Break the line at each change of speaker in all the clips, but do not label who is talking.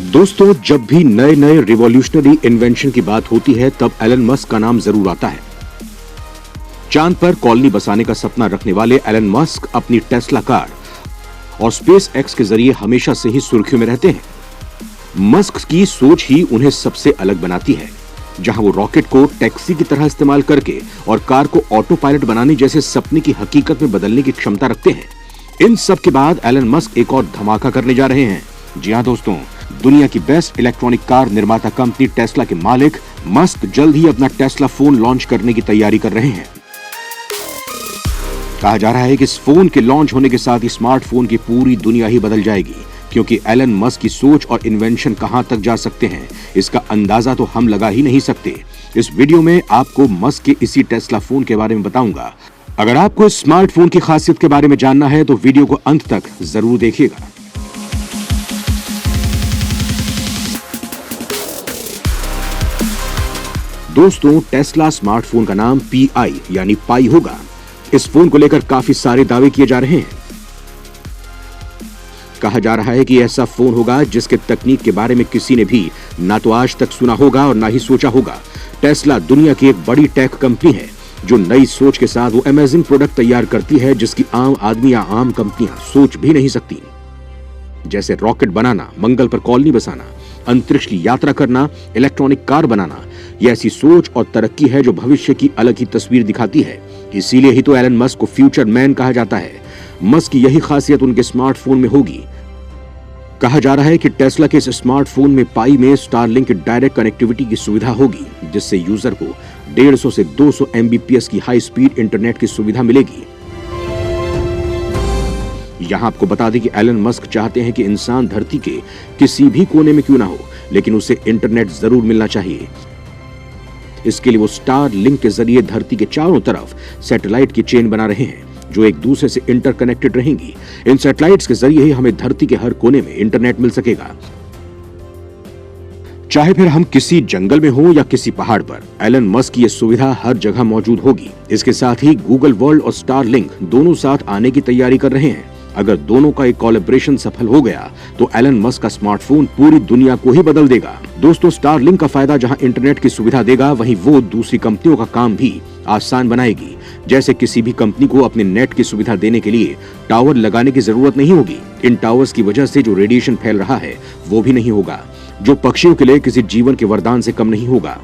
दोस्तों, जब भी नए नए रिवॉल्यूशनरी इन्वेंशन की बात होती है तब एलन मस्क का नाम जरूर आता है। चांद पर कॉलोनी बसाने का सपना रखने वाले एलन मस्क अपनी टेस्ला कार और स्पेस एक्स के जरिए हमेशा से ही सुर्खियों में रहते हैं। मस्क की सोच ही उन्हें सबसे अलग बनाती है, जहां वो रॉकेट को टैक्सी की तरह इस्तेमाल करके और कार को ऑटो पायलट बनाने जैसे सपने की हकीकत में बदलने की क्षमता रखते हैं। इन सब के बाद एलन मस्क एक और धमाका करने जा रहे हैं। जी हां दोस्तों, दुनिया की बेस्ट इलेक्ट्रॉनिक कार निर्माता कंपनी टेस्ला के मालिक मस्क जल्द ही अपना टेस्ला फोन लॉन्च करने की तैयारी कर रहे हैं। कहा जा रहा है कि इस फोन के लॉन्च होने के साथ ही स्मार्टफोन की पूरी दुनिया ही बदल जाएगी, क्योंकि एलन मस्क की सोच और इन्वेंशन कहां तक जा सकते हैं इसका अंदाजा तो हम लगा ही नहीं सकते। इस वीडियो में आपको मस्क के इसी टेस्ला फोन के बारे में बताऊंगा। अगर आपको इस स्मार्टफोन की खासियत के बारे में जानना है तो वीडियो को अंत तक जरूर देखिएगा। दोस्तों, टेस्ला स्मार्टफोन का नाम PI यानी पाई होगा। इस फोन को लेकर काफी सारे दावे किए जा रहे हैं। कहा जा रहा है कि ऐसा फोन होगा जिसके तकनीक के बारे में किसी ने भी ना तो आज तक सुना होगा और ना ही सोचा होगा। टेस्ला दुनिया की एक बड़ी टेक कंपनी है जो नई सोच के साथ वो अमेजिंग प्रोडक्ट तैयार करती है जिसकी आम आदमी या आम कंपनियां सोच भी नहीं सकती, जैसे रॉकेट बनाना, मंगल पर कॉलोनी बसाना, अंतरिक्ष की यात्रा करना, इलेक्ट्रॉनिक कार बनाना। यह ऐसी सोच और तरक्की है जो भविष्य की अलग ही तस्वीर दिखाती है। इसीलिए ही तो एलन मस्क को फ्यूचर मैन कहा जाता है। मस्क की यही खासियत उनके स्मार्टफोन में होगी। कहा जा रहा है कि टेस्ला के इस स्मार्टफोन में पाई में स्टारलिंक की डायरेक्ट कनेक्टिविटी की सुविधा होगी, जिससे यूजर को 150 से 200 MBPS की हाई स्पीड इंटरनेट की सुविधा मिलेगी। यहां आपको बता दें कि एलन मस्क चाहते हैं कि इंसान धरती के किसी भी कोने में क्यों ना हो, लेकिन उसे इंटरनेट जरूर मिलना चाहिए। इसके लिए वो स्टारलिंक के जरिए धरती के चारों तरफ सैटेलाइट की चेन बना रहे हैं जो एक दूसरे से इंटरकनेक्टेड रहेंगी। इन सैटेलाइट्स के जरिए ही हमें धरती के हर कोने में इंटरनेट मिल सकेगा, चाहे फिर हम किसी जंगल में हो या किसी पहाड़ पर। एलन मस्क की यह सुविधा हर जगह मौजूद होगी। इसके साथ ही गूगल वर्ल्ड और स्टारलिंक दोनों साथ आने की तैयारी कर रहे हैं। अगर दोनों का एक कोलैबोरेशन सफल हो गया तो एलन मस्क का स्मार्टफोन पूरी दुनिया को ही बदल देगा। दोस्तों, स्टारलिंक का फायदा जहां इंटरनेट की सुविधा देगा, वहीं वो दूसरी कंपनियों का काम भी आसान बनाएगी। जैसे किसी भी कंपनी को अपने नेट की सुविधा देने के लिए टावर लगाने की जरूरत नहीं होगी। इन टावर्स की वजह से जो रेडिएशन फैल रहा है वो भी नहीं होगा, जो पक्षियों के लिए किसी जीवन के वरदान से कम नहीं होगा।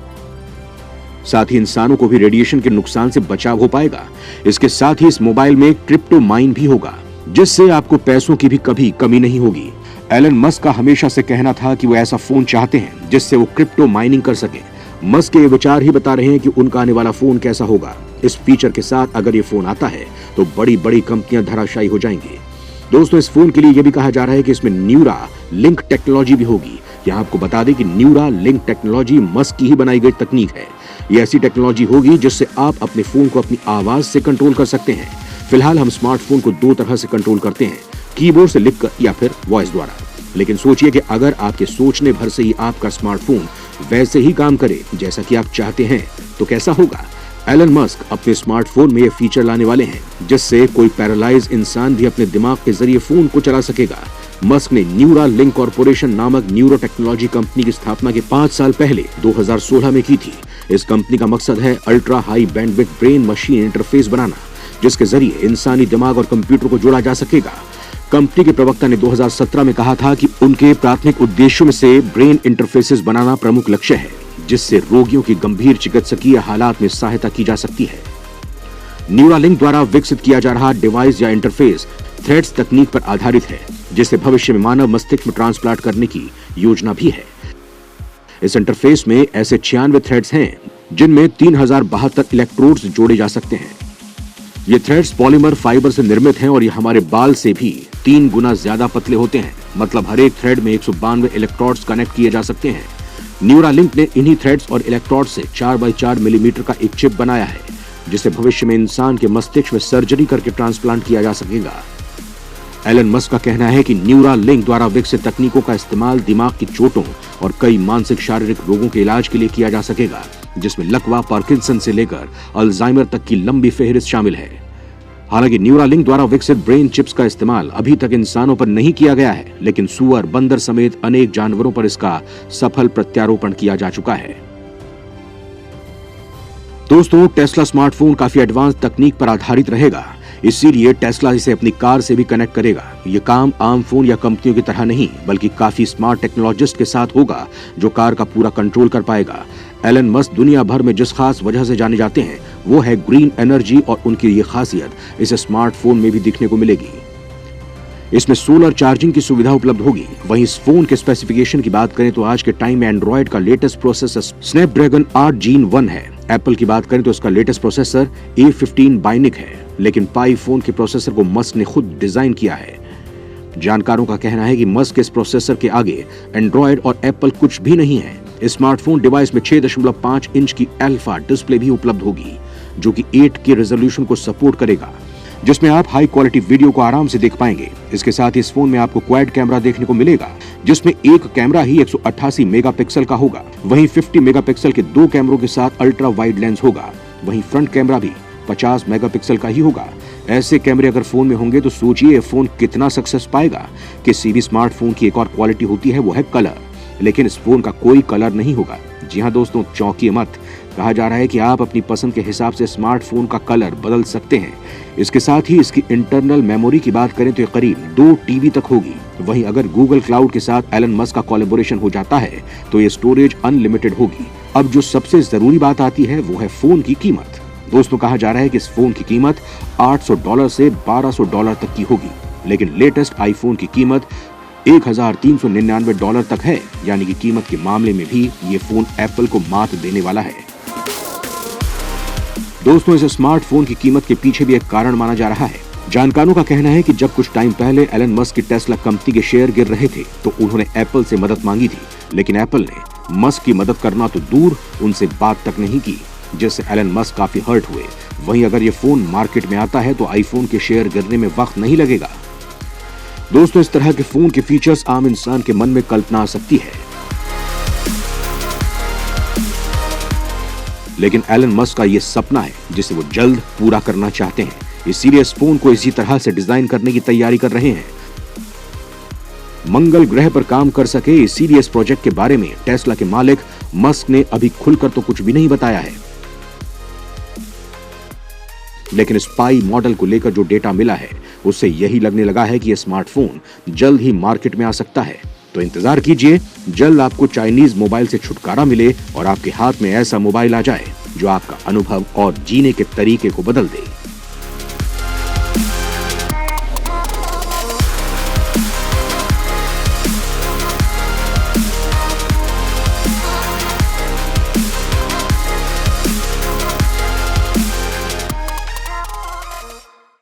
साथ ही इंसानों को भी रेडिएशन के नुकसान से बचाव हो पाएगा। इसके साथ ही इस मोबाइल में क्रिप्टो माइन भी होगा, जिससे आपको पैसों की भी कभी कमी नहीं होगी। एलन मस्क का हमेशा से कहना था कि वो ऐसा फोन चाहते हैं जिससे वो क्रिप्टो माइनिंग कर सके। मस्क के ये विचार ही बता रहे हैं कि उनका आने वाला फोन कैसा होगा। इस फीचर के साथ अगर ये फोन आता है तो बड़ी बड़ी कंपनियां धराशायी हो जाएंगी। दोस्तों, इस फोन के लिए यह भी कहा जा रहा है कि इसमें न्यूरा लिंक टेक्नोलॉजी भी होगी। यहाँ आपको बता दें कि न्यूरा लिंक टेक्नोलॉजी मस्क की ही बनाई गई तकनीक है। ये ऐसी टेक्नोलॉजी होगी जिससे आप अपने फोन को अपनी आवाज से कंट्रोल कर सकते हैं। फिलहाल हम स्मार्टफोन को दो तरह से कंट्रोल करते हैं, कीबोर्ड से लिखकर या फिर वॉइस द्वारा। लेकिन सोचिए कि अगर आपके सोचने भर से ही आपका स्मार्टफोन वैसे ही काम करे जैसा कि आप चाहते हैं तो कैसा होगा। एलन मस्क अपने स्मार्टफोन में यह फीचर लाने वाले हैं जिससे कोई पैरालाइज इंसान भी अपने दिमाग के जरिए फोन को चला सकेगा। मस्क ने न्यूरा लिंक कॉर्पोरेशन नामक न्यूरो टेक्नोलॉजी कंपनी की स्थापना के 5 साल पहले 2016 में की थी। इस कंपनी का मकसद है ultra high bandwidth brain machine interface बनाना, जिसके जरिए इंसानी दिमाग और कंप्यूटर को जोड़ा जा सकेगा। कंपनी के प्रवक्ता ने 2017 में कहा था कि उनके प्राथमिक उद्देश्यों में से ब्रेन इंटरफेसेस बनाना प्रमुख लक्ष्य है, जिससे रोगियों की गंभीर चिकित्सकीय हालात में सहायता की जा सकती है। न्यूरालिंक द्वारा विकसित किया जा रहा डिवाइस या इंटरफेस थ्रेड्स तकनीक पर आधारित है, जिससे भविष्य में मानव मस्तिष्क में ट्रांसप्लांट करने की योजना भी है। इस इंटरफेस में ऐसे 96 थ्रेड्स हैं जिनमें 3072 इलेक्ट्रोड्स जोड़े जा सकते हैं। ये थ्रेड्स पॉलीमर फाइबर से निर्मित हैं और ये हमारे बाल से भी 3 गुना ज्यादा पतले होते हैं। मतलब हर एक थ्रेड में 192 इलेक्ट्रोड्स कनेक्ट किए जा सकते हैं। न्यूरालिंक ने इन्हीं थ्रेड्स और इलेक्ट्रोड से 4x4 मिलीमीटर का एक चिप बनाया है, जिसे भविष्य में इंसान के मस्तिष्क में सर्जरी करके ट्रांसप्लांट किया जा सकेगा। एलन मस्क का कहना है कि न्यूरालिंक द्वारा विकसित तकनीकों का इस्तेमाल दिमाग की चोटों और कई मानसिक शारीरिक रोगों के इलाज के लिए किया जा सकेगा, जिसमें लकवा, पार्किंसन से लेकर अल्जाइमर तक की लंबी फेहरिस्त शामिल है। हालांकि न्यूरालिंक द्वारा विकसित ब्रेन चिप्स का इस्तेमाल अभी तक इंसानों पर नहीं किया गया है, लेकिन सुअर, बंदर समेत अनेक जानवरों पर इसका सफल प्रत्यारोपण किया जा चुका है। दोस्तों, टेस्ला स्मार्टफोन काफी एडवांस तकनीक पर आधारित रहेगा, इसीलिए टेस्ला इसे अपनी कार से भी कनेक्ट करेगा। ये काम आम फोन या कंपनियों की तरह नहीं, बल्कि काफी स्मार्ट टेक्नोलॉजिस्ट के साथ होगा जो कार का पूरा कंट्रोल कर पाएगा। एलन मस्क दुनिया भर में जिस खास वजह से जाने जाते हैं वो है ग्रीन एनर्जी, और उनकी ये खासियत इस स्मार्टफोन में भी दिखने को मिलेगी। इसमें सोलर चार्जिंग की सुविधा उपलब्ध होगी। वहीं इस फोन के स्पेसिफिकेशन की बात करें तो आज के टाइम में एंड्रॉइड का लेटेस्ट प्रोसेसर स्नैपड्रैगन 8 Gen 1 है। एप्पल की बात करें तो इसका लेटेस्ट प्रोसेसर A15 बायोनिक है, लेकिन पाई फोन के प्रोसेसर को मस्क ने खुद डिजाइन किया है। जानकारों का कहना है कि मस्क के इस प्रोसेसर के आगे एंड्रॉइड और एप्पल कुछ भी नहीं है। स्मार्टफोन डिवाइस में 6.5 इंच की अल्फा डिस्प्ले भी उपलब्ध होगी, जो कि 8K रेजोल्यूशन को सपोर्ट करेगा, जिसमें आप हाई क्वालिटी वीडियो को आराम से देख पाएंगे। इसके साथ ही इस फोन में आपको क्वाड कैमरा देखने को मिलेगा, जिसमें एक कैमरा ही 188 मेगापिक्सल का होगा। वहीं 50 मेगापिक्सल के 2 कैमरों के साथ अल्ट्रा वाइड लेंस होगा। वहीं फ्रंट कैमरा भी 50 मेगापिक्सल का ही होगा। ऐसे कैमरे अगर फोन में होंगे तो सोचिए फोन कितना सक्सेस पाएगा। किसी भी स्मार्टफोन की एक और क्वालिटी होती है, वो है कलर, लेकिन इस फोन का कोई कलर नहीं होगा। जी हाँ दोस्तों, चौंकिए मत। कहा जा रहा है कि आप अपनी पसंद के हिसाब से स्मार्टफोन का कलर बदल सकते हैं। इसके साथ ही इसकी इंटरनल मेमोरी की बात करें तो ये करीब 2 TB तक होगी। वहीं अगर गूगल क्लाउड के साथ एलन मस्क का कोलैबोरेशन हो जाता है तो ये स्टोरेज अनलिमिटेड होगी। अब जो सबसे जरूरी बात आती है वो है फोन की कीमत। दोस्तों, कहा जा रहा है कि इस फोन की कीमत $800 से $1200 तक की होगी, लेकिन लेटेस्ट आईफोन की कीमत $1399 तक है। यानी कि कीमत के मामले में भी ये फोन एप्पल को मात देने वाला है। दोस्तों, इस स्मार्टफोन की कीमत के पीछे भी एक कारण माना जा रहा है। जानकारों का कहना है कि जब कुछ टाइम पहले एलन मस्क की टेस्ला कंपनी के शेयर गिर रहे थे तो उन्होंने एप्पल से मदद मांगी थी, लेकिन एप्पल ने मस्क की मदद करना तो दूर, उनसे बात तक नहीं की, जिससे एलन मस्क काफी हर्ट हुए। वहीं अगर ये फोन मार्केट में आता है तो आईफोन के शेयर गिरने में वक्त नहीं लगेगा। दोस्तों, इस तरह के फोन के फीचर्स आम इंसान के मन में कल्पना आ सकती है, लेकिन एलन मस्क का ये सपना है जिसे वो जल्द पूरा करना चाहते हैं। इसीलिए इस फोन को इसी तरह से डिजाइन करने की तैयारी कर रहे हैं। मंगल ग्रह पर काम कर सके, इसीलिए इस प्रोजेक्ट के बारे में टेस्ला के मालिक मस्क ने अभी खुलकर तो कुछ भी नहीं बताया है, लेकिन स्पाई मॉडल को लेकर जो डेटा मिला है उससे यही लगने लगा है कि यह स्मार्टफोन जल्द ही मार्केट में आ सकता है। तो इंतजार कीजिए, जल्द आपको चाइनीज मोबाइल से छुटकारा मिले और आपके हाथ में ऐसा मोबाइल आ जाए जो आपका अनुभव और जीने के तरीके को बदल दे।